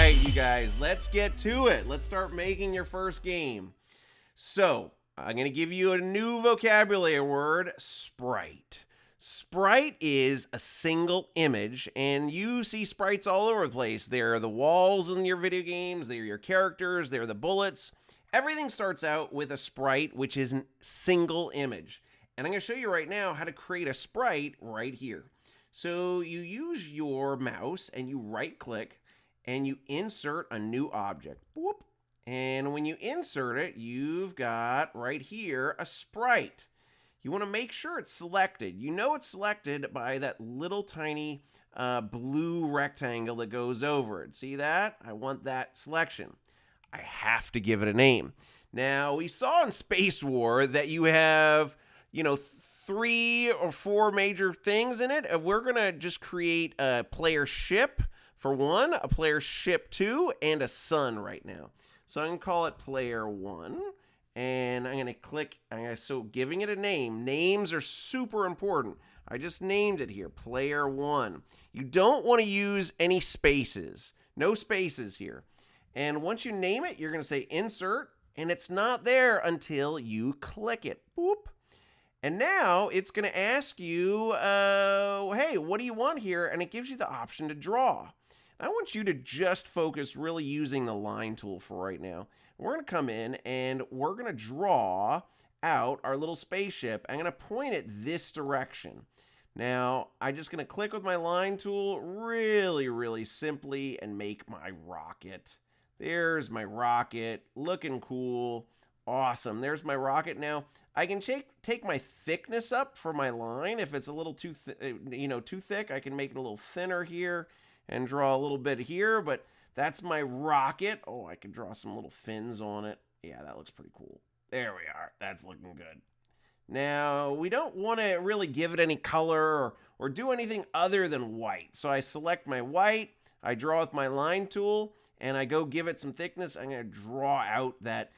right, you guys, let's get to it. Let's start making your first game. So, I'm going to give you a new vocabulary word, sprite. Sprite is a single image, and you see sprites all over the place. They're the walls in your video games, they're your characters, they're the bullets. Everything starts out with a sprite, which is a single image. And I'm going to show you right now how to create a sprite right here. So you use your mouse and you right click and you insert a new object. Whoop. And when you insert it, you've got right here a sprite. You want to make sure it's selected. You know it's selected by that little tiny blue rectangle that goes over it. See that? I want that selection. I have to give it a name. Now, we saw in Spacewar that you have, 3 or 4 major things in it. We're going to just create a player ship for 1, a player ship 2, and a sun right now. So I'm going to call it player 1, and I'm going to click, so giving it a name. Names are super important. I just named it here, player 1. You don't want to use any spaces. No spaces here. And once you name it, you're going to say insert, and it's not there until you click it. Boop. And now it's going to ask you, hey, what do you want here? And it gives you the option to draw. I want you to just focus really using the line tool for right now. We're going to come in and we're going to draw out our little spaceship. I'm going to point it this direction. Now, I'm just going to click with my line tool really, really simply and make my rocket. There's my rocket, looking cool, awesome. There's my rocket. Now, I can take my thickness up for my line. If it's a little too thick, I can make it a little thinner here and draw a little bit here, but that's my rocket. Oh, I could draw some little fins on it. Yeah, that looks pretty cool. There we are. That's looking good. Now, we don't want to really give it any color or do anything other than white. So I select my white, I draw with my line tool, and I go give it some thickness. I'm going to draw out that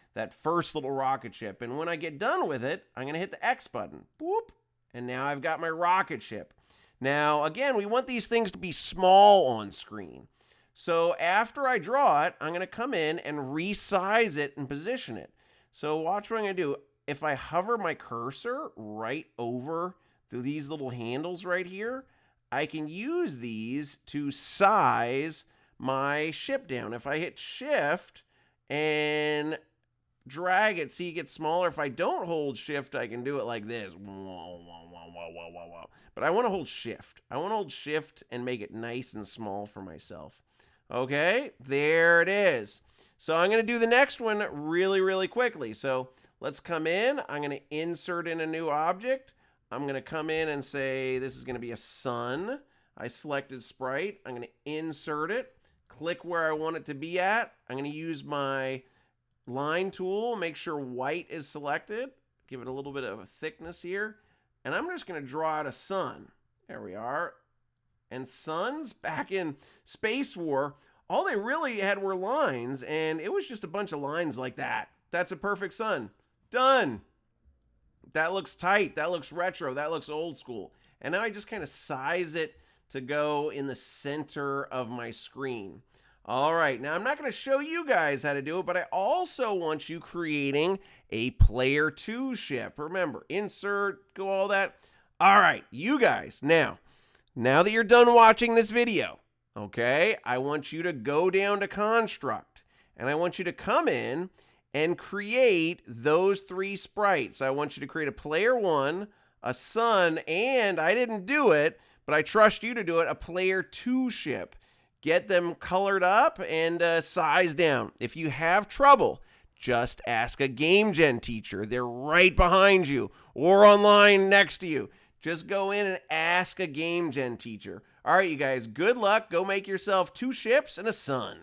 first little rocket ship. And when I get done with it, I'm going to hit the X button. Boop. And now I've got my rocket ship. Now, again, we want these things to be small on screen. So after I draw it, I'm going to come in and resize it and position it. So watch what I'm going to do. If I hover my cursor right over these little handles right here, I can use these to size my ship down. If I hit shift and drag it, see it gets smaller. If I don't hold shift, I can do it like this. But I want to hold shift. I want to hold shift and make it nice and small for myself. Okay, there it is. So I'm going to do the next one really, really quickly. So let's come in. I'm going to insert in a new object. I'm going to come in and say this is going to be a sun. I selected sprite. I'm going to insert it. Click where I want it to be at. I'm going to use my line tool, make sure white is selected, give it a little bit of a thickness here, and I'm just going to draw out a sun. There we are. And suns, back in Spacewar, all they really had were lines, and it was just a bunch of lines like that. That's a perfect sun. Done. That looks tight. That looks retro. That looks old school. And now I just kind of size it to go in the center of my screen. All right, now I'm not going to show you guys how to do it, but I also want you creating a player 2 ship. Remember, insert, go all that. All right, you guys, now that you're done watching this video, okay, I want you to go down to construct, and I want you to come in and create those 3 sprites. I want you to create a player 1, a sun, and I didn't do it, but I trust you to do it, a player 2 ship. Get them colored up and sized down. If you have trouble, just ask a Game Gen teacher. They're right behind you or online next to you. Just go in and ask a Game Gen teacher. All right, you guys, good luck. Go make yourself 2 ships and a sun.